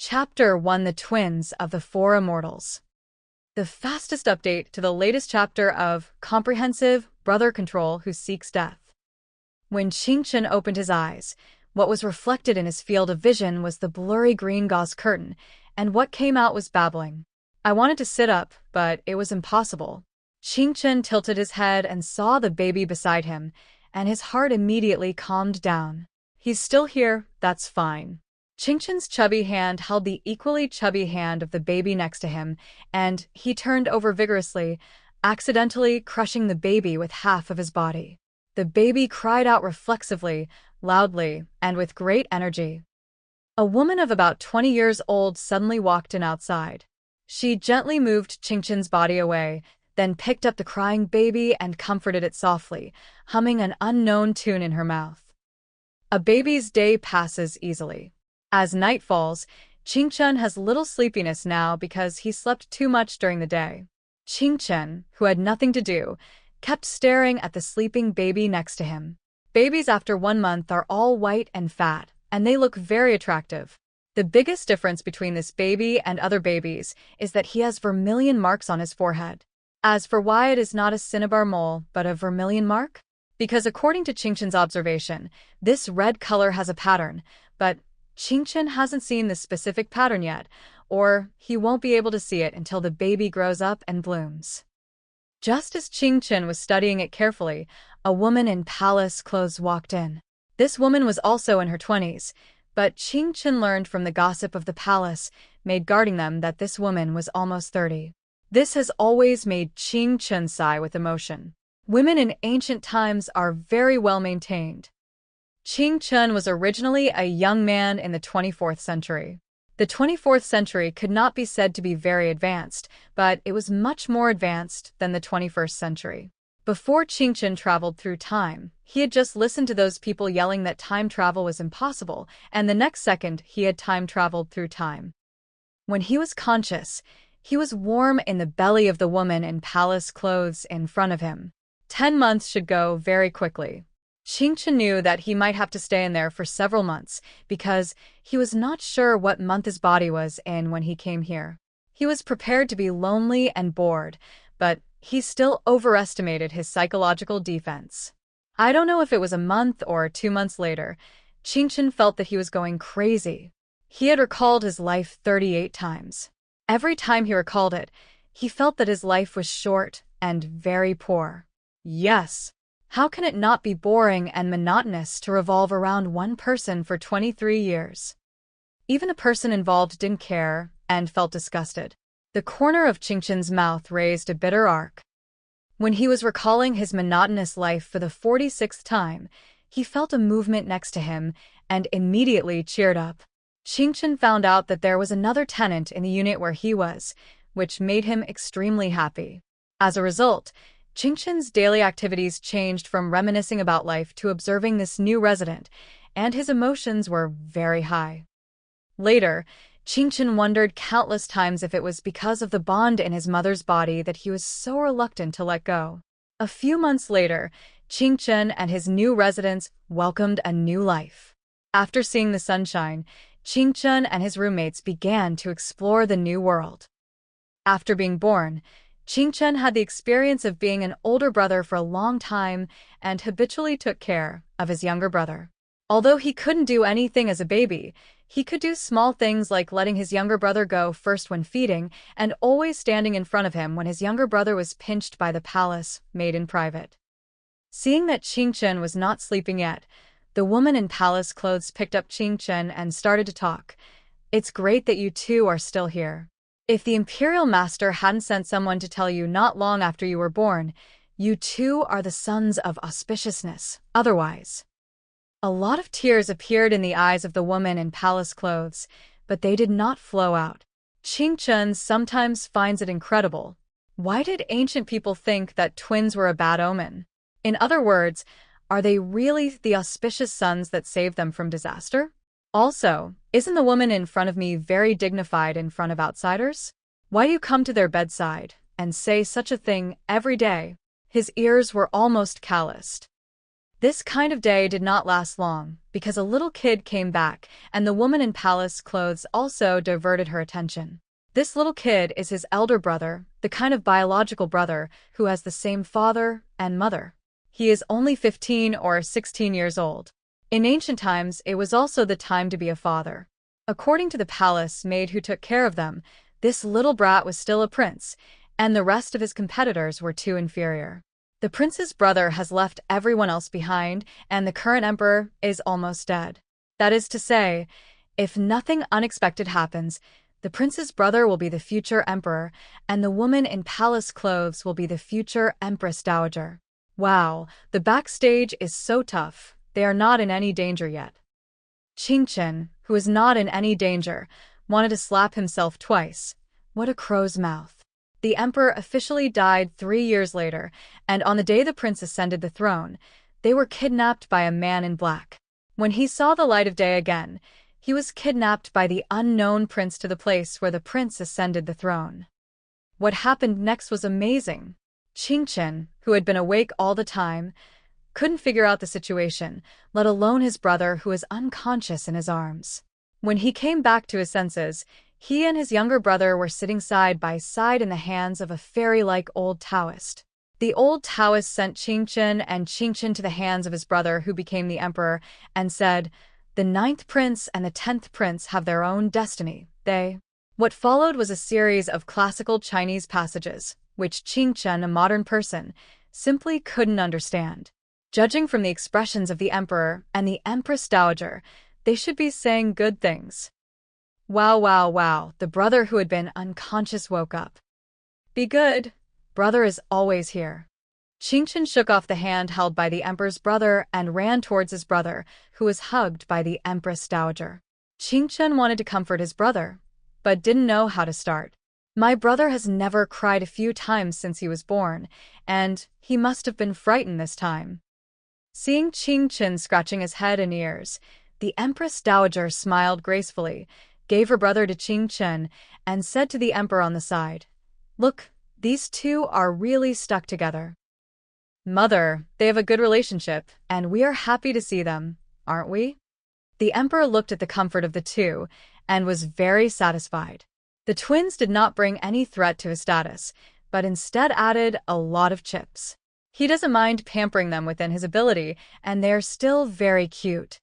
Chapter 1: The Twins of the Four Immortals. The fastest update to the latest chapter of Comprehensive Brother Control Who Seeks Death. When Qingchen opened his eyes, what was reflected in his field of vision was the blurry green gauze curtain, and what came out was babbling. I wanted to sit up, but it was impossible. Qingchen tilted his head and saw the baby beside him, and his heart immediately calmed down. He's still here, that's fine. Qingchen's chubby hand held the equally chubby hand of the baby next to him, and he turned over vigorously, accidentally crushing the baby with half of his body. The baby cried out reflexively, loudly, and with great energy. A woman of about 20 years old suddenly walked in outside. She gently moved Qingchen's body away, then picked up the crying baby and comforted it softly, humming an unknown tune in her mouth. A baby's day passes easily. As night falls, Qingchen has little sleepiness now because he slept too much during the day. Qingchen, who had nothing to do, kept staring at the sleeping baby next to him. Babies after 1 month are all white and fat, and they look very attractive. The biggest difference between this baby and other babies is that he has vermilion marks on his forehead. As for why it is not a cinnabar mole but a vermilion mark? Because according to Qingchen's observation, this red color has a pattern, but Qingchen hasn't seen this specific pattern yet, or he won't be able to see it until the baby grows up and blooms. Just as Qingchen was studying it carefully, a woman in palace clothes walked in. This woman was also in her 20s, but Qingchen learned from the gossip of the palace maid guarding them that this woman was almost 30. This has always made Qingchen sigh with emotion. Women in ancient times are very well maintained. Qingchen was originally a young man in the 24th century. The 24th century could not be said to be very advanced, but it was much more advanced than the 21st century. Before Qingchen traveled through time, he had just listened to those people yelling that time travel was impossible, and the next second he had time traveled through time. When he was conscious, he was warm in the belly of the woman in palace clothes in front of him. 10 months should go very quickly. Qingchen knew that he might have to stay in there for several months because he was not sure what month his body was in when he came here. He was prepared to be lonely and bored, but he still overestimated his psychological defense. I don't know if it was a month or 2 months later, Qingchen felt that he was going crazy. He had recalled his life 38 times. Every time he recalled it, he felt that his life was short and very poor. Yes. How can it not be boring and monotonous to revolve around one person for 23 years? Even a person involved didn't care and felt disgusted. The corner of Qingchen's mouth raised a bitter arc. When he was recalling his monotonous life for the 46th time, he felt a movement next to him and immediately cheered up. Qingchen found out that there was another tenant in the unit where he was, which made him extremely happy. As a result, Qingchen's daily activities changed from reminiscing about life to observing this new resident, and his emotions were very high. Later, Qingchen wondered countless times if it was because of the bond in his mother's body that he was so reluctant to let go. A few months later, Qingchen and his new residents welcomed a new life. After seeing the sunshine, Qingchen and his roommates began to explore the new world. After being born, Qingchen had the experience of being an older brother for a long time and habitually took care of his younger brother. Although he couldn't do anything as a baby, he could do small things like letting his younger brother go first when feeding and always standing in front of him when his younger brother was pinched by the palace maid in private. Seeing that Qingchen was not sleeping yet, the woman in palace clothes picked up Qingchen and started to talk. "It's great that you two are still here. If the Imperial Master hadn't sent someone to tell you not long after you were born, you two are the sons of auspiciousness, otherwise." A lot of tears appeared in the eyes of the woman in palace clothes, but they did not flow out. Qingchen sometimes finds it incredible. Why did ancient people think that twins were a bad omen? In other words, are they really the auspicious sons that saved them from disaster? Also, isn't the woman in front of me very dignified in front of outsiders? Why do you come to their bedside and say such a thing every day? His ears were almost calloused. This kind of day did not last long, because a little kid came back, and the woman in palace clothes also diverted her attention. This little kid is his elder brother, the kind of biological brother who has the same father and mother. He is only 15 or 16 years old. In ancient times, it was also the time to be a father. According to the palace maid who took care of them, this little brat was still a prince, and the rest of his competitors were too inferior. The prince's brother has left everyone else behind, and the current emperor is almost dead. That is to say, if nothing unexpected happens, the prince's brother will be the future emperor, and the woman in palace clothes will be the future empress dowager. Wow, the backstage is so tough. They are not in any danger yet. Qingchen, who is not in any danger, wanted to slap himself twice. What a crow's mouth. The emperor officially died 3 years later, and on the day the prince ascended the throne, they were kidnapped by a man in black. When he saw the light of day again, he was kidnapped by the unknown prince to the place where the prince ascended the throne. What happened next was amazing. Qingchen, who had been awake all the time, couldn't figure out the situation, let alone his brother who was unconscious in his arms. When he came back to his senses, he and his younger brother were sitting side by side in the hands of a fairy-like old Taoist. The old Taoist sent Qingchen and Qingchen to the hands of his brother who became the emperor and said, "The 9th prince and the 10th prince have their own destiny. What followed was a series of classical Chinese passages, which Qingchen, a modern person, simply couldn't understand. Judging from the expressions of the emperor and the empress dowager, they should be saying good things. Wow, wow, wow, the brother who had been unconscious woke up. Be good. Brother is always here. Qingchen shook off the hand held by the emperor's brother and ran towards his brother, who was hugged by the empress dowager. Qingchen wanted to comfort his brother, but didn't know how to start. My brother has never cried a few times since he was born, and he must have been frightened this time. Seeing Qingchen scratching his head and ears, the empress dowager smiled gracefully, gave her brother to Qingchen, and said to the emperor on the side, "Look, these two are really stuck together. Mother, they have a good relationship, and we are happy to see them, aren't we?" The emperor looked at the comfort of the two, and was very satisfied. The twins did not bring any threat to his status, but instead added a lot of chips. He doesn't mind pampering them within his ability, and they are still very cute.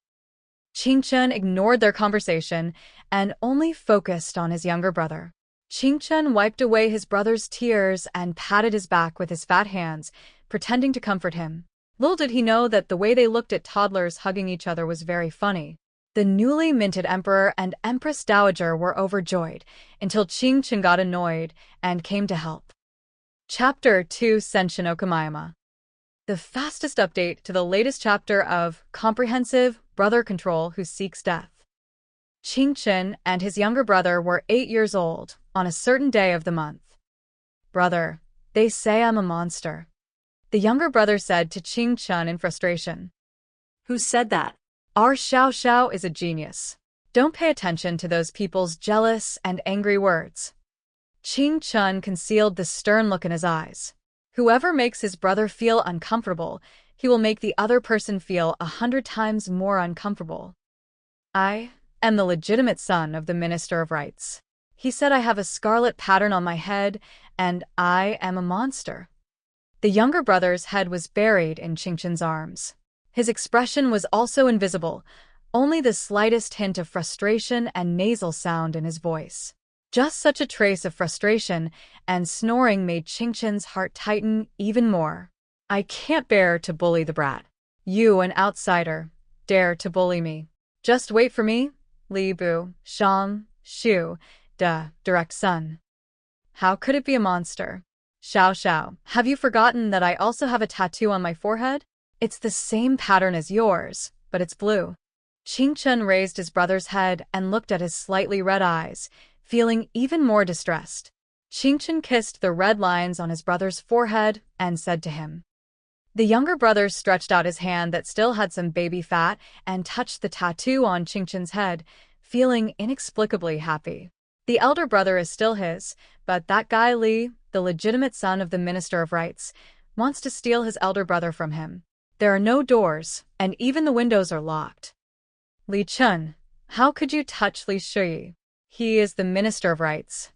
Qingchen ignored their conversation and only focused on his younger brother. Qingchen wiped away his brother's tears and patted his back with his fat hands, pretending to comfort him. Little did he know that the way they looked at toddlers hugging each other was very funny. The newly minted emperor and empress dowager were overjoyed, until Qingchen got annoyed and came to help. Chapter 2 Senshin Okamayama. The fastest update to the latest chapter of Comprehensive Brother Control Who Seeks Death. Qingchen and his younger brother were 8 years old on a certain day of the month. "Brother, they say I'm a monster," the younger brother said to Qingchen in frustration. Who said that? "Our Xiao Xiao is a genius. Don't pay attention to those people's jealous and angry words." Qingchen concealed the stern look in his eyes. Whoever makes his brother feel uncomfortable, he will make the other person feel 100 times more uncomfortable. "I am the legitimate son of the Minister of Rights. He said I have a scarlet pattern on my head, and I am a monster." The younger brother's head was buried in Qingchen's arms. His expression was also invisible, only the slightest hint of frustration and nasal sound in his voice. Just such a trace of frustration and snoring made Qingchen's heart tighten even more. "I can't bear to bully the brat. You, an outsider, dare to bully me. Just wait for me, Li Bu, Shang, Shu, direct son." How could it be a monster? "Xiao Xiao, have you forgotten that I also have a tattoo on my forehead? It's the same pattern as yours, but it's blue." Qingchen raised his brother's head and looked at his slightly red eyes, feeling even more distressed. Qingchen kissed the red lines on his brother's forehead and said to him. The younger brother stretched out his hand that still had some baby fat and touched the tattoo on Qingchen's head, feeling inexplicably happy. The elder brother is still his, but that guy Li, the legitimate son of the Minister of Rights, wants to steal his elder brother from him. There are no doors, and even the windows are locked. Li Chun, how could you touch Li Shui? He is the Minister of Rights.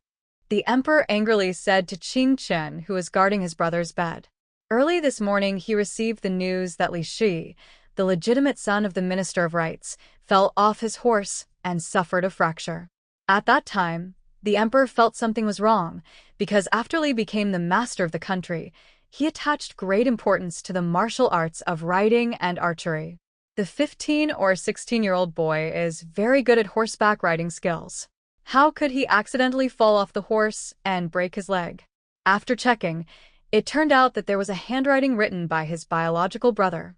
The emperor angrily said to Qing Chen, who was guarding his brother's bed. Early this morning he received the news that Li Shui, the legitimate son of the Minister of Rights, fell off his horse and suffered a fracture. At that time, the emperor felt something was wrong, because after Li became the master of the country, he attached great importance to the martial arts of riding and archery. The 15 or 16-year-old boy is very good at horseback riding skills. How could he accidentally fall off the horse and break his leg? After checking, it turned out that there was a handwriting written by his biological brother.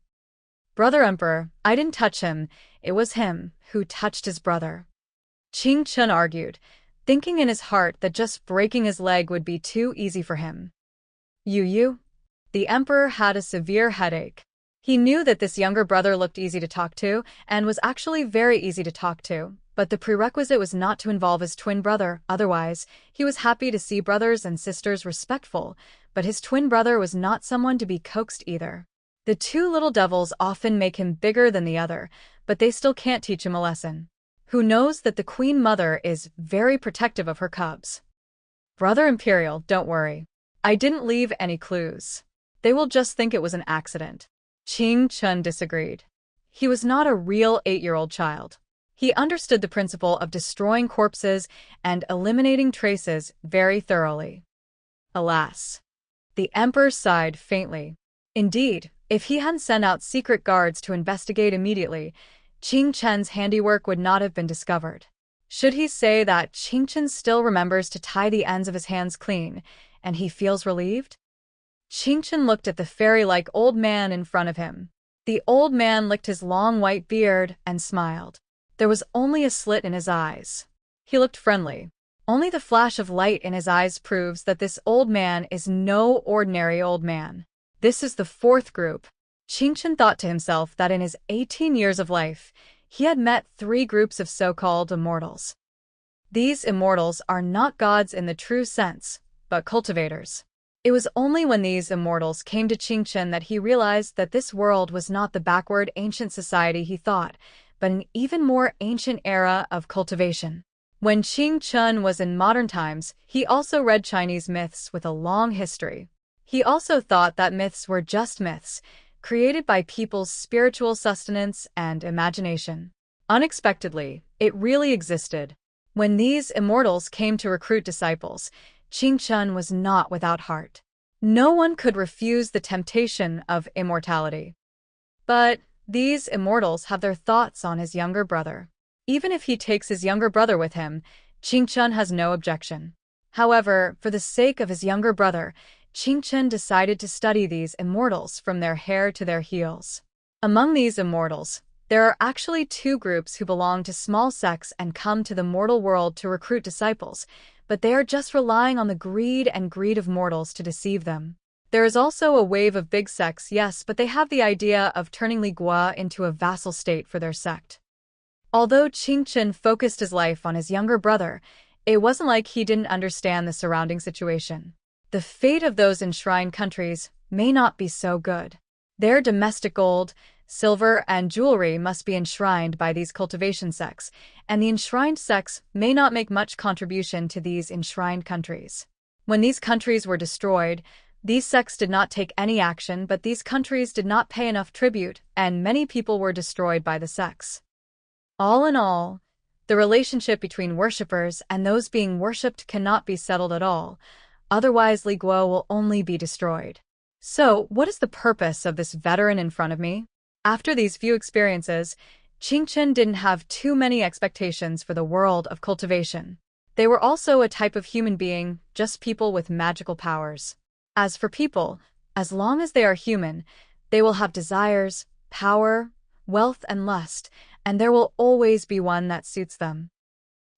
Brother Emperor, I didn't touch him, it was him who touched his brother. Qing Chen argued, thinking in his heart that just breaking his leg would be too easy for him. Yu, the emperor had a severe headache. He knew that this younger brother looked easy to talk to and was actually very easy to talk to, but the prerequisite was not to involve his twin brother. Otherwise, he was happy to see brothers and sisters respectful, but his twin brother was not someone to be coaxed either. The two little devils often make him bigger than the other, but they still can't teach him a lesson. Who knows that the Queen Mother is very protective of her cubs? Brother Imperial, don't worry. I didn't leave any clues. They will just think it was an accident. Qing Chen disagreed. He was not a real 8-year-old child. He understood the principle of destroying corpses and eliminating traces very thoroughly. Alas. The emperor sighed faintly. Indeed, if he hadn't sent out secret guards to investigate immediately, Qing Chen's handiwork would not have been discovered. Should he say that Qing Chen still remembers to tie the ends of his hands clean, and he feels relieved? Qing Chen looked at the fairy-like old man in front of him. The old man licked his long white beard and smiled. There was only a slit in his eyes. He looked friendly. Only the flash of light in his eyes proves that this old man is no ordinary old man. This is the fourth group. Qing Chen thought to himself that in his 18 years of life, he had met 3 groups of so-called immortals. These immortals are not gods in the true sense, but cultivators. It was only when these immortals came to Qing Chen that he realized that this world was not the backward ancient society he thought, but an even more ancient era of cultivation. When Qing Chen was in modern times, he also read Chinese myths with a long history. He also thought that myths were just myths, created by people's spiritual sustenance and imagination. Unexpectedly, it really existed. When these immortals came to recruit disciples, Qing Chen was not without heart. No one could refuse the temptation of immortality. But these immortals have their thoughts on his younger brother. Even if he takes his younger brother with him, Qing Chen has no objection. However, for the sake of his younger brother, Qing Chen decided to study these immortals from their hair to their heels. Among these immortals, there are actually 2 groups who belong to small sects and come to the mortal world to recruit disciples, but they are just relying on the greed of mortals to deceive them. There is also a wave of big sects, yes, but they have the idea of turning Li Gua into a vassal state for their sect. Although Qing Chen focused his life on his younger brother, it wasn't like he didn't understand the surrounding situation. The fate of those enshrined countries may not be so good. Their domestic gold, silver, and jewelry must be enshrined by these cultivation sects, and the enshrined sects may not make much contribution to these enshrined countries. When these countries were destroyed, these sects did not take any action, but these countries did not pay enough tribute, and many people were destroyed by the sects. All in all, the relationship between worshippers and those being worshipped cannot be settled at all, otherwise Li Guo will only be destroyed. So, what is the purpose of this veteran in front of me? After these few experiences, Qing Chen didn't have too many expectations for the world of cultivation. They were also a type of human being, just people with magical powers. As for people, as long as they are human, they will have desires, power, wealth, and lust, and there will always be one that suits them.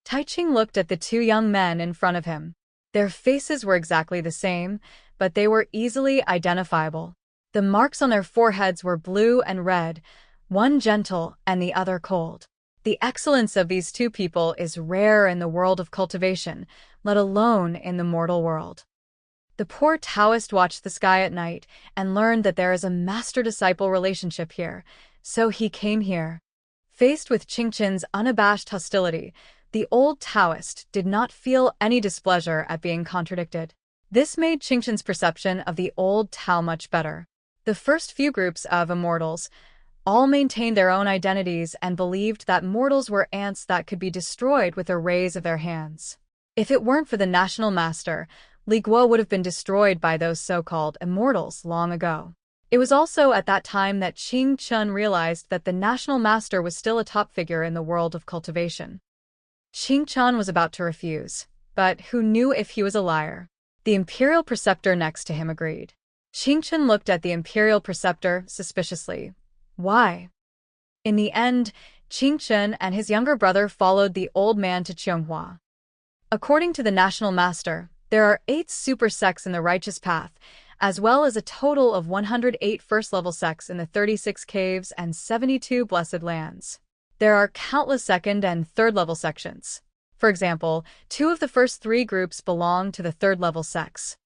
Taiching looked at the 2 young men in front of him. Their faces were exactly the same, but they were easily identifiable. The marks on their foreheads were blue and red, one gentle and the other cold. The excellence of these 2 people is rare in the world of cultivation, let alone in the mortal world. The poor Taoist watched the sky at night and learned that there is a master-disciple relationship here, so he came here. Faced with Qingqin's unabashed hostility, the old Taoist did not feel any displeasure at being contradicted. This made Qingqin's perception of the old Tao much better. The first few groups of immortals all maintained their own identities and believed that mortals were ants that could be destroyed with a raise of their hands. If it weren't for the national master, Li Guo would have been destroyed by those so-called immortals long ago. It was also at that time that Qingqin realized that the national master was still a top figure in the world of cultivation. Qingqin was about to refuse, but who knew if he was a liar? The imperial preceptor next to him agreed. Qingqin looked at the imperial preceptor suspiciously. Why? In the end, Qingqin and his younger brother followed the old man to Qianghua. According to the national master, there are 8 super sects in the righteous path, as well as a total of 108 first-level sects in the 36 caves and 72 blessed lands. There are countless second and third-level sections. For example, 2 of the first 3 groups belong to the third-level sects.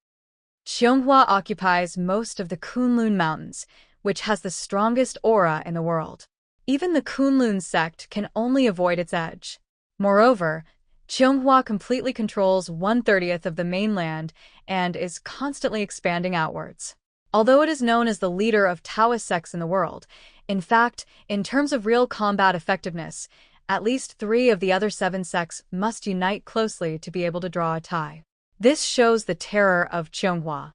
Qianghua occupies most of the Kunlun Mountains, which has the strongest aura in the world. Even the Kunlun sect can only avoid its edge. Moreover, Qianghua completely controls 1/30 of the mainland and is constantly expanding outwards. Although it is known as the leader of Taoist sects in the world, in fact, in terms of real combat effectiveness, at least 3 of the other 7 sects must unite closely to be able to draw a tie. This shows the terror of Qianghua.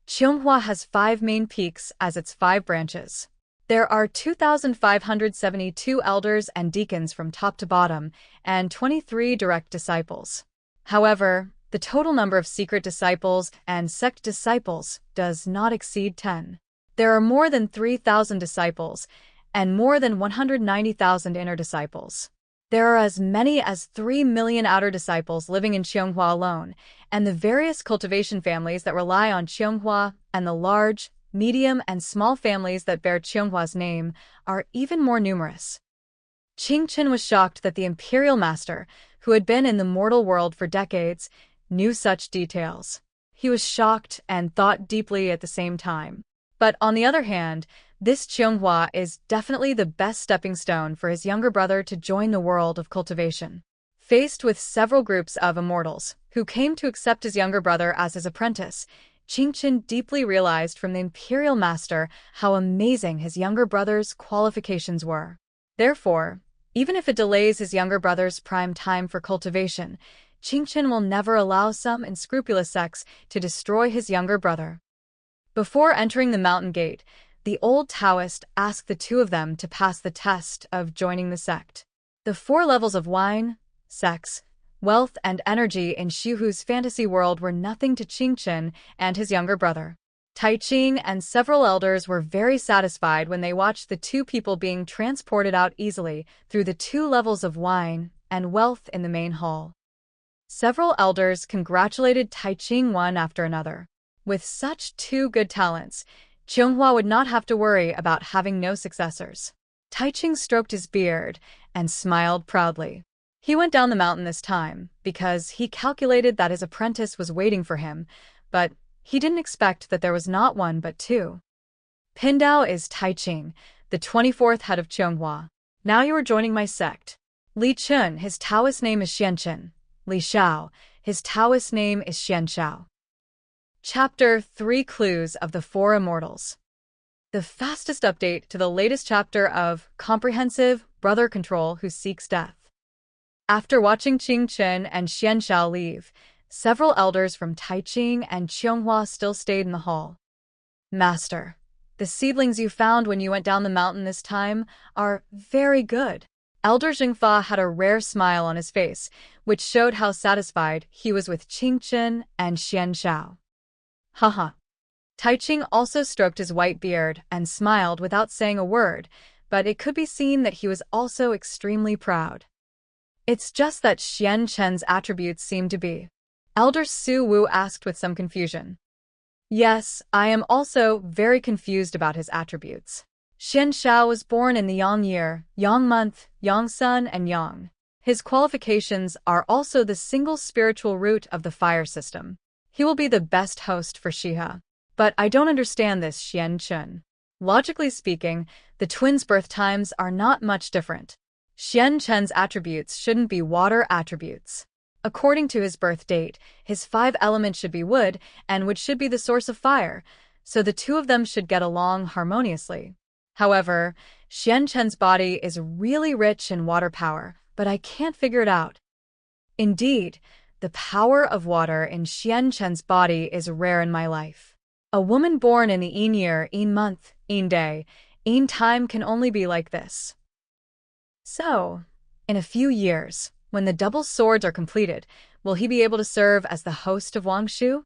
Qianghua has 5 main peaks as its 5 branches. There are 2,572 elders and deacons from top to bottom, and 23 direct disciples. However, the total number of secret disciples and sect disciples does not exceed 10. There are more than 3,000 disciples, and more than 190,000 inner disciples. There are as many as 3 million outer disciples living in Qianghua alone, and the various cultivation families that rely on Qianghua and the large, medium, and small families that bear Qianghua's name are even more numerous. Qingqin was shocked that the imperial master, who had been in the mortal world for decades, knew such details. He was shocked and thought deeply at the same time. But on the other hand, this Qianghua is definitely the best stepping stone for his younger brother to join the world of cultivation. Faced with several groups of immortals, who came to accept his younger brother as his apprentice, Qingqin deeply realized from the imperial master how amazing his younger brother's qualifications were. Therefore, even if it delays his younger brother's prime time for cultivation, Qingqin will never allow some unscrupulous sects to destroy his younger brother. Before entering the mountain gate, the old Taoist asked the 2 of them to pass the test of joining the sect. The 4 levels of wine, sex, wealth, and energy in Xiuhu's fantasy world were nothing to Qingqin and his younger brother. Taiqing and several elders were very satisfied when they watched the 2 people being transported out easily through the 2 levels of wine and wealth in the main hall. Several elders congratulated Taiqing one after another. With such 2 good talents, Qianghua would not have to worry about having no successors. Taiqing stroked his beard and smiled proudly. He went down the mountain this time because he calculated that his apprentice was waiting for him, but he didn't expect that there was not 1 but 2. Pindao is Taiqing, the 24th head of Qianghua. Now you are joining my sect. Li Chun, his Taoist name is Xianchen. Li Shao, his Taoist name is Xianshao. Chapter 3: Clues of the 4 Immortals. The fastest update to the latest chapter of Comprehensive Brother Control Who Seeks Death. After watching Qingqin and Xianshao leave, several elders from Taiqing and Qianghua still stayed in the hall. Master, the seedlings you found when you went down the mountain this time are very good. Elder Jingfa had a rare smile on his face, which showed how satisfied he was with Qingqin and Xianshao. Haha. Taiqing also stroked his white beard and smiled without saying a word, but it could be seen that he was also extremely proud. It's just that Xianqin's attributes seem to be. Elder Su Wu asked with some confusion. Yes, I am also very confused about his attributes. Xianshao was born in the Yang year, Yang month, Yang sun, and Yang. His qualifications are also the single spiritual root of the fire system. He will be the best host for Shiha. But I don't understand this, Xian Chun. Logically speaking, the twins' birth times are not much different. Xian Chen's attributes shouldn't be water attributes. According to his birth date, his 5 elements should be wood, and wood should be the source of fire, so the two of them should get along harmoniously. However, Xian Chen's body is really rich in water power, but I can't figure it out. Indeed, the power of water in Xian Chen's body is rare in my life. A woman born in the Yin year, Yin month, Yin day, Yin time can only be like this. So, in a few years, when the double swords are completed, will he be able to serve as the host of Wangshu?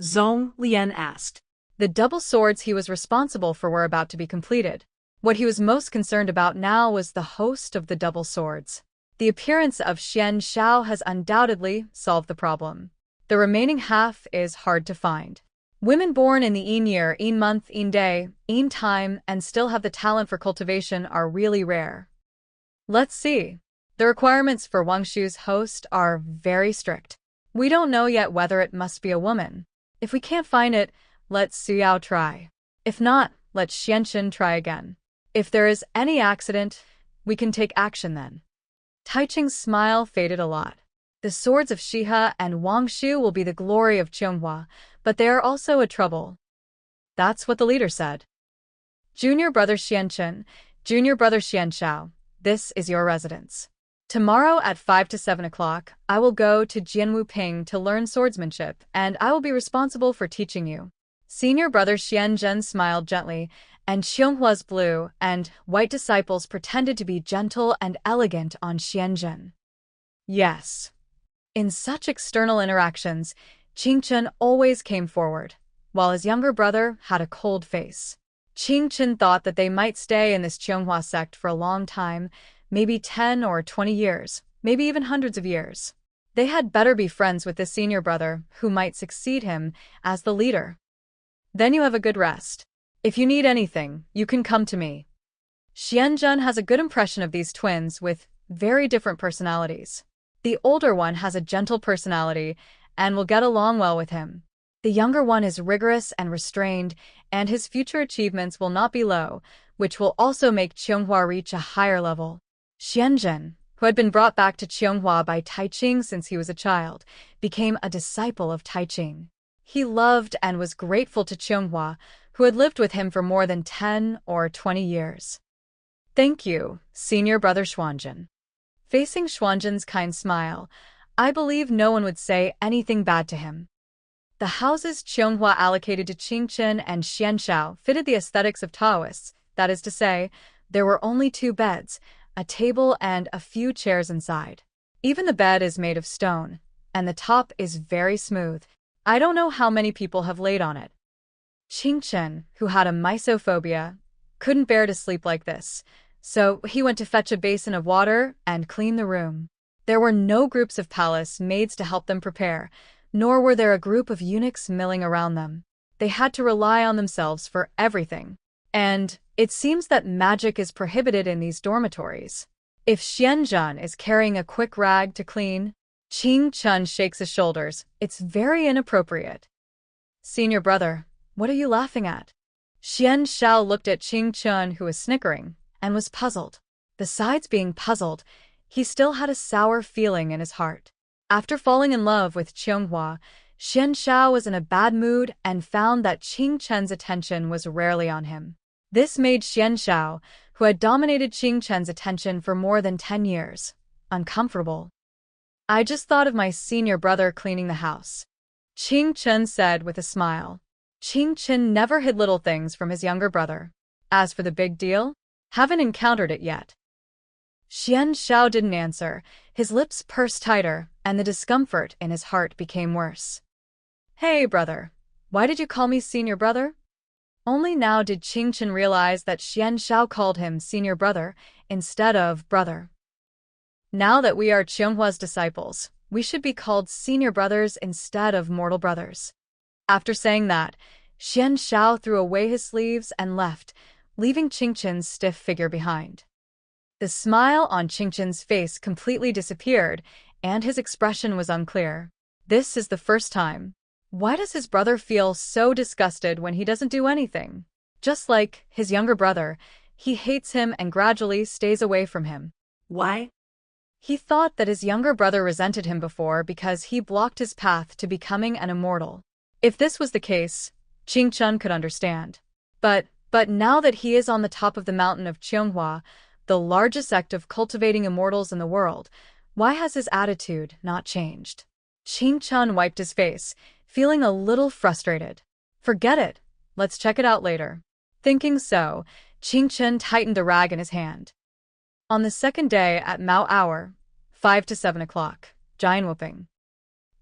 Zhong Lian asked. The double swords he was responsible for were about to be completed. What he was most concerned about now was the host of the double swords. The appearance of Xian Shao has undoubtedly solved the problem. The remaining half is hard to find. Women born in the Yin year, Yin month, Yin day, Yin time, and still have the talent for cultivation are really rare. Let's see. The requirements for Wangshu's host are very strict. We don't know yet whether it must be a woman. If we can't find it, let Suyao try. If not, let Xianchen try again. If there is any accident, we can take action then. Taiching's smile faded a lot. The swords of Shiha and Wangshu will be the glory of Qianghua, but they are also a trouble. That's what the leader said. Junior brother Xianchen, junior brother Xianshao, this is your residence. Tomorrow at 5 to 7 o'clock, I will go to Jianwuping to learn swordsmanship, and I will be responsible for teaching you. Senior brother Xianzhen smiled gently, and Qianghua's blue and white disciples pretended to be gentle and elegant on Xianzhen. Yes. In such external interactions, Qingchen always came forward, while his younger brother had a cold face. Qingchen thought that they might stay in this Qianghua sect for a long time, maybe 10 or 20 years, maybe even hundreds of years. They had better be friends with the senior brother, who might succeed him as the leader. Then you have a good rest. If you need anything, you can come to me. Xianzhen has a good impression of these twins with very different personalities. The older one has a gentle personality and will get along well with him. The younger one is rigorous and restrained, and his future achievements will not be low, which will also make Qianghua reach a higher level. Xianzhen, who had been brought back to Qianghua by Taiching since he was a child, became a disciple of Taiching. He loved and was grateful to Qianghua, who had lived with him for more than 10 or 20 years. Thank you, senior brother Xuanzhen. Facing Xuanzhen's kind smile, I believe no one would say anything bad to him. The houses Qianghua allocated to Qingchen and Xianshao fitted the aesthetics of Taoists, that is to say, there were only 2 beds, a table and a few chairs inside. Even the bed is made of stone, and the top is very smooth. I don't know how many people have laid on it. Qingchen, who had a mysophobia, couldn't bear to sleep like this, so he went to fetch a basin of water and clean the room. There were no groups of palace maids to help them prepare, nor were there a group of eunuchs milling around them. They had to rely on themselves for everything. And it seems that magic is prohibited in these dormitories. If Xianzhen is carrying a quick rag to clean, Qingchen shakes his shoulders. It's very inappropriate. Senior brother, what are you laughing at? Xianshao looked at Qingchen, who was snickering, and was puzzled. Besides being puzzled, he still had a sour feeling in his heart. After falling in love with Qianghua, Xianshao was in a bad mood and found that Qingchen's attention was rarely on him. This made Xianshao, who had dominated Qingchen's attention for more than 10 years, uncomfortable. I just thought of my senior brother cleaning the house, Qingchen said with a smile. Qingchen never hid little things from his younger brother. As for the big deal, haven't encountered it yet. Xianshao didn't answer, his lips pursed tighter, and the discomfort in his heart became worse. Hey, brother, why did you call me senior brother? Only now did Qingchen realize that Xianshao called him senior brother instead of brother. Now that we are Qianghua's disciples, we should be called senior brothers instead of mortal brothers. After saying that, Xianshao threw away his sleeves and left, leaving Qingchen's stiff figure behind. The smile on Qingchen's face completely disappeared, and his expression was unclear. This is the first time. Why does his brother feel so disgusted when he doesn't do anything? Just like his younger brother, he hates him and gradually stays away from him. Why? He thought that his younger brother resented him before because he blocked his path to becoming an immortal. If this was the case, Qingchun could understand. But now that he is on the top of the mountain of Qianghua, the largest sect of cultivating immortals in the world, why has his attitude not changed? Qingchun wiped his face, feeling a little frustrated. Forget it. Let's check it out later. Thinking so, Qingchun tightened the rag in his hand. On the second day at Mao hour, 5 to 7 o'clock, giant whooping.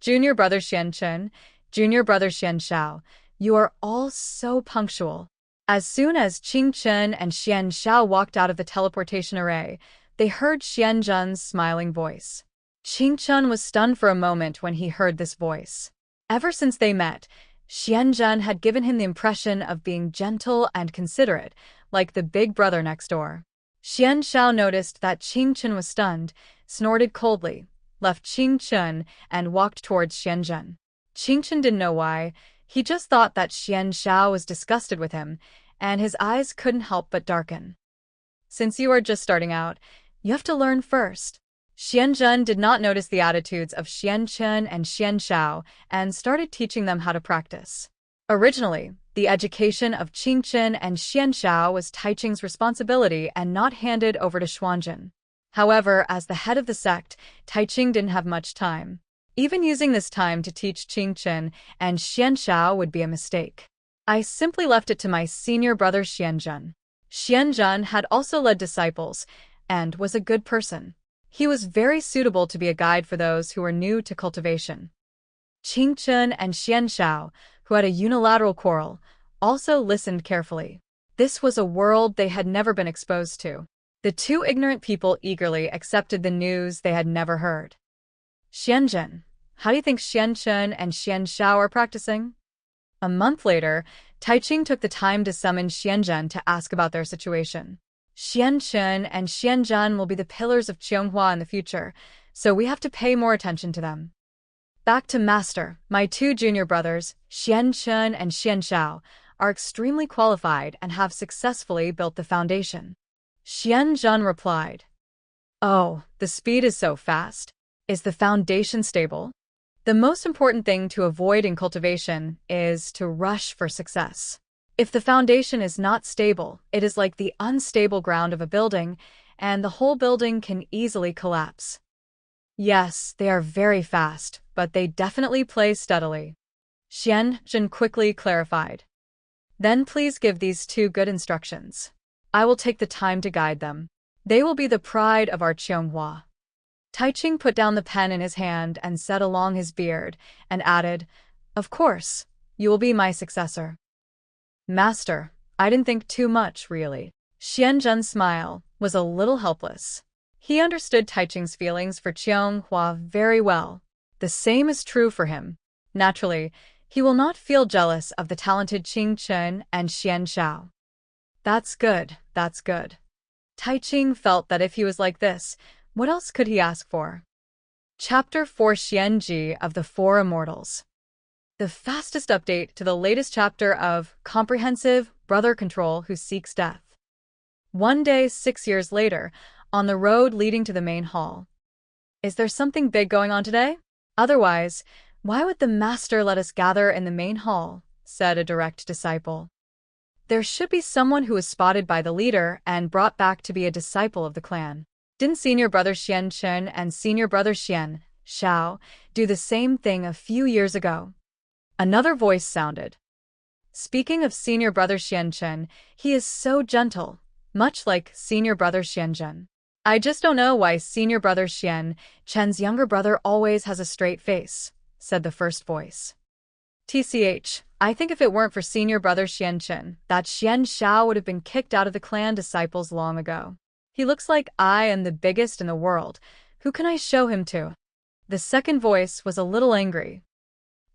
Junior brother Xianchun, junior brother Xianshao, you are all so punctual. As soon as Qingchun and Xianshao walked out of the teleportation array, they heard Xianzhen's smiling voice. Qingchun was stunned for a moment when he heard this voice. Ever since they met, Xianzhen had given him the impression of being gentle and considerate, like the big brother next door. Xianshao noticed that Qingchun was stunned, snorted coldly, left Qingchun, and walked towards Xianzhen. Qingchun didn't know why. He just thought that Xianshao was disgusted with him, and his eyes couldn't help but darken. Since you are just starting out, you have to learn first. Xianzhen did not notice the attitudes of Xianchun and Xianshao and started teaching them how to practice. Originally, the education of Qingchun and Xianshao was Taiching's responsibility and not handed over to Xuanzhen. However, as the head of the sect, Taiching didn't have much time. Even using this time to teach Qingchun and Xianshao would be a mistake. I simply left it to my senior brother Xianzhen. Xianzhen had also led disciples and was a good person. He was very suitable to be a guide for those who were new to cultivation. Qingchun and Xianshao, who had a unilateral quarrel, also listened carefully. This was a world they had never been exposed to. The two ignorant people eagerly accepted the news they had never heard. Xianzhen, how do you think Xianchun and Xianshao are practicing? A month later, Taiching took the time to summon Xianzhen to ask about their situation. Xianchun and Xianzhen will be the pillars of Qianghua in the future, so we have to pay more attention to them. Back to Master, my two junior brothers, Xianchun and Xianshao, are extremely qualified and have successfully built the foundation. Xianzhen replied, "Oh, the speed is so fast. Is the foundation stable? The most important thing to avoid in cultivation is to rush for success. If the foundation is not stable, it is like the unstable ground of a building, and the whole building can easily collapse." Yes, they are very fast, but they definitely play steadily. Xianzhen quickly clarified. Then please give these two good instructions. I will take the time to guide them. They will be the pride of our Qianghua. Taiching put down the pen in his hand and said along his beard, and added, "Of course, you will be my successor." Master, I didn't think too much, really. Xianzhen's smile was a little helpless. He understood Taiching's feelings for Qianghua very well. The same is true for him. Naturally, he will not feel jealous of the talented Qingchun and Xianshao. That's good, that's good. Taiching felt that if he was like this, what else could he ask for? Chapter 4 Xianji of the Four Immortals. The fastest update to the latest chapter of Comprehensive Brother Control Who Seeks Death. One day, 6 years later, on the road leading to the main hall. Is there something big going on today? Otherwise, why would the master let us gather in the main hall? Said a direct disciple. There should be someone who was spotted by the leader and brought back to be a disciple of the clan. Didn't senior brother Xianchun and senior brother Xianshao do the same thing a few years ago? Another voice sounded. Speaking of senior brother Xianchun, he is so gentle, much like senior brother Xianzhen. I just don't know why senior brother Xianchun's younger brother always has a straight face, said the first voice. TCH, I think if it weren't for senior brother Xianchun, that Xianshao would have been kicked out of the clan disciples long ago. He looks like I am the biggest in the world. Who can I show him to? The second voice was a little angry.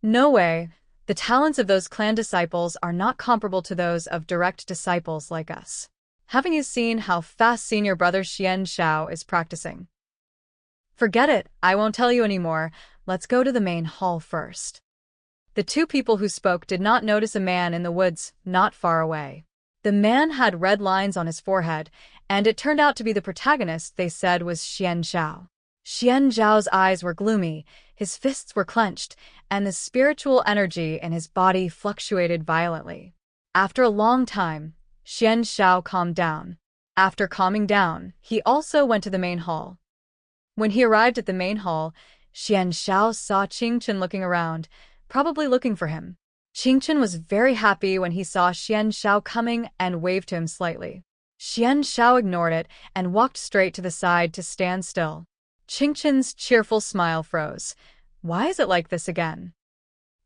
No way. The talents of those clan disciples are not comparable to those of direct disciples like us. Haven't you seen how fast senior brother Xianshao is practicing? Forget it. I won't tell you anymore. Let's go to the main hall first. The two people who spoke did not notice a man in the woods not far away. The man had red lines on his forehead, and it turned out to be the protagonist they said was Xian Zhao. Xian Zhao's eyes were gloomy, his fists were clenched, and the spiritual energy in his body fluctuated violently. After a long time, Xian Zhao calmed down. After calming down, he also went to the main hall. When he arrived at the main hall, Xian Zhao saw Qingchen looking around, probably looking for him. Qingchen was very happy when he saw Xian Zhao coming and waved to him slightly. Xian Zhao ignored it and walked straight to the side to stand still. Qingchen's cheerful smile froze. Why is it like this again?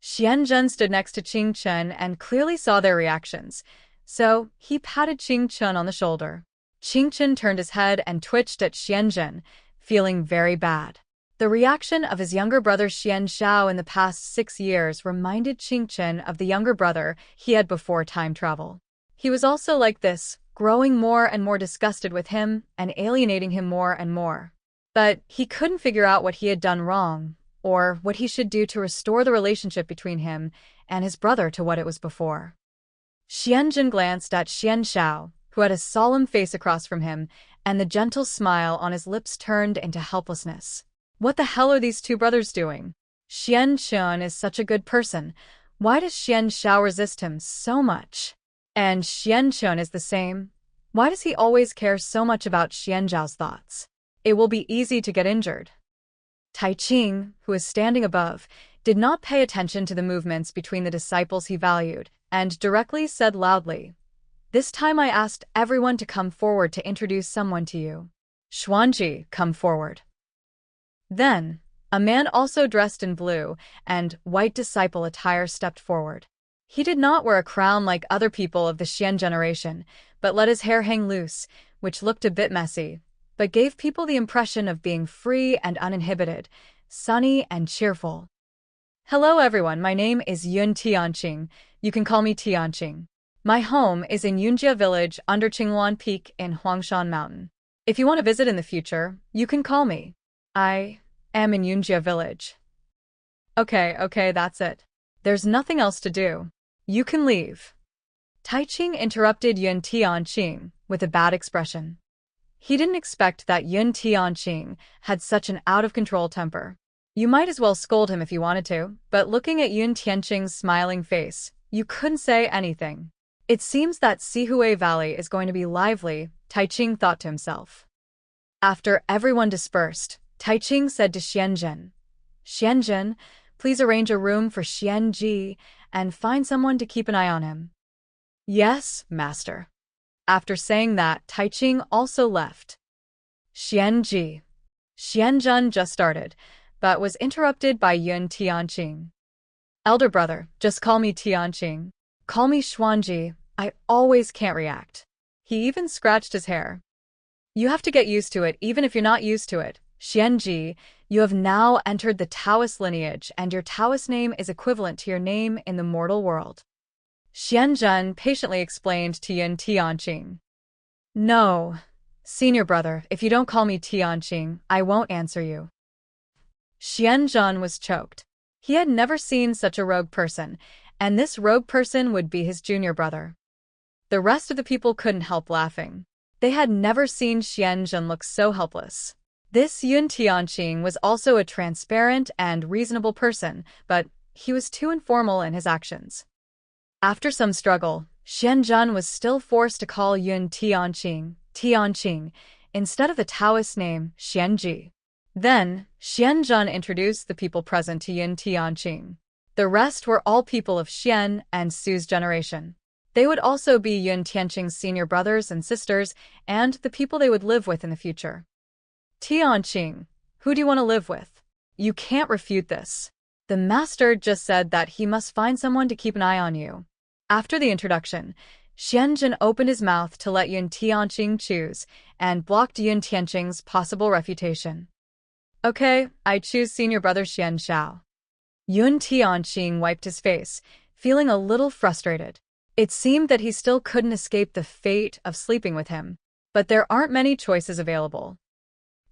Xianzhen stood next to Qingchen and clearly saw their reactions, so he patted Qingchen on the shoulder. Qingchen turned his head and twitched at Xianzhen, feeling very bad. The reaction of his younger brother Xian Zhao in the past 6 years reminded Qingchen of the younger brother he had before time travel. He was also like this, growing more and more disgusted with him and alienating him more and more. But he couldn't figure out what he had done wrong, or what he should do to restore the relationship between him and his brother to what it was before. Xianzhen glanced at Xian Zhao, who had a solemn face across from him, and the gentle smile on his lips turned into helplessness. What the hell are these two brothers doing? Xianzhen is such a good person. Why does Xian Zhao resist him so much? And Xianzhen is the same. Why does he always care so much about Xian Zhao's thoughts? It will be easy to get injured. Tai Qing, who was standing above, did not pay attention to the movements between the disciples he valued, and directly said loudly, "This time I asked everyone to come forward to introduce someone to you. Xuanji, come forward." Then, a man also dressed in blue and white disciple attire stepped forward. He did not wear a crown like other people of the Xian generation, but let his hair hang loose, which looked a bit messy, but gave people the impression of being free and uninhibited, sunny and cheerful. "Hello everyone, my name is Yun Tianqing. You can call me Tianqing. My home is in Yunjia Village under Qingluan Peak in Huangshan Mountain. If you want to visit in the future, you can call me. I am in Yunjia Village." Okay, that's it. There's nothing else to do. You can leave. Tai Qing interrupted Yun Tianqing with a bad expression. He didn't expect that Yun Tianqing had such an out-of-control temper. You might as well scold him if you wanted to, but looking at Yun Tianqing's smiling face, you couldn't say anything. It seems that Sihui Valley is going to be lively, Tai Qing thought to himself. After everyone dispersed, Tai Qing said to Xianzhen, "Xianzhen, please arrange a room for Xianji and find someone to keep an eye on him." "Yes, master." After saying that, Tai Qing also left. Xianji. Xianzhen just started, but was interrupted by Yun Tianqing. "Elder brother, just call me Tianqing. Call me Xuanji, I always can't react." He even scratched his hair. "You have to get used to it even if you're not used to it. Xianji, you have now entered the Taoist lineage and your Taoist name is equivalent to your name in the mortal world." Xianzhen patiently explained to Yun Tianqing. "No, senior brother, if you don't call me Tianqing, I won't answer you." Xianzhen was choked. He had never seen such a rogue person, and this rogue person would be his junior brother. The rest of the people couldn't help laughing. They had never seen Xianzhen look so helpless. This Yun Tianqing was also a transparent and reasonable person, but he was too informal in his actions. After some struggle, Xianzhen was still forced to call Yun Tianqing, Tianqing, instead of the Taoist name, Xianji. Then, Xianzhen introduced the people present to Yun Tianqing. The rest were all people of Xian and Su's generation. They would also be Yun Tianqing's senior brothers and sisters, and the people they would live with in the future. "Tianqing, who do you want to live with? You can't refute this. The master just said that he must find someone to keep an eye on you." After the introduction, Xianzhen opened his mouth to let Yun Tianqing choose, and blocked Yun Tianqing's possible refutation. "Okay, I choose senior brother Xian Zhao." Yun Tianqing wiped his face, feeling a little frustrated. It seemed that he still couldn't escape the fate of sleeping with him, but there aren't many choices available.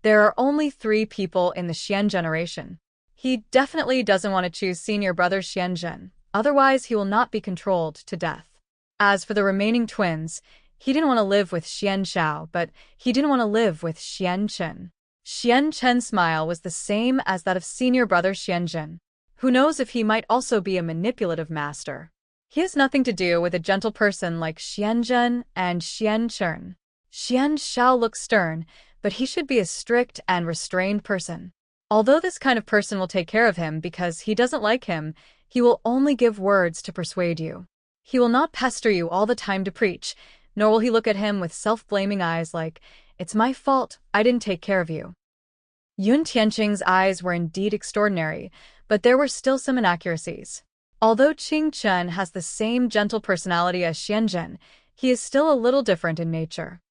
There are only 3 people in the Xian generation. He definitely doesn't want to choose senior brother Xianzhen, otherwise he will not be controlled to death. As for the remaining twins, he didn't want to live with Xian Xiao, but he didn't want to live with Xian Chen. Xian Chen's smile was the same as that of senior brother Xianzhen. Who knows if he might also be a manipulative master. He has nothing to do with a gentle person like Xianzhen and Xian Chen. Xian Xiao looks stern, but he should be a strict and restrained person. Although this kind of person will take care of him because he doesn't like him, he will only give words to persuade you. He will not pester you all the time to preach, nor will he look at him with self-blaming eyes like, "It's my fault, I didn't take care of you." Yun Tianqing's eyes were indeed extraordinary, but there were still some inaccuracies. Although Qing Chen has the same gentle personality as Xianzhen, he is still a little different in nature.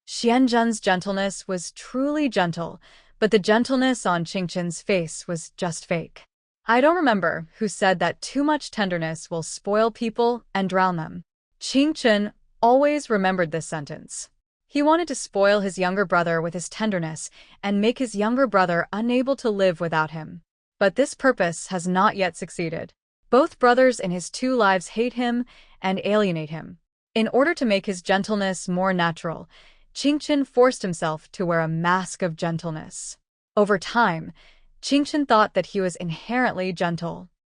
Xianzhen's gentleness was truly gentle, but the gentleness on Qing Chen's face was just fake. I don't remember who said that too much tenderness will spoil people and drown them. Qing Chen always remembered this sentence. He wanted to spoil his younger brother with his tenderness and make his younger brother unable to live without him. But this purpose has not yet succeeded. Both brothers in his two lives hate him and alienate him. In order to make his gentleness more natural, Qing Chen forced himself to wear a mask of gentleness. Over time, Qing Chen thought that he was inherently gentle.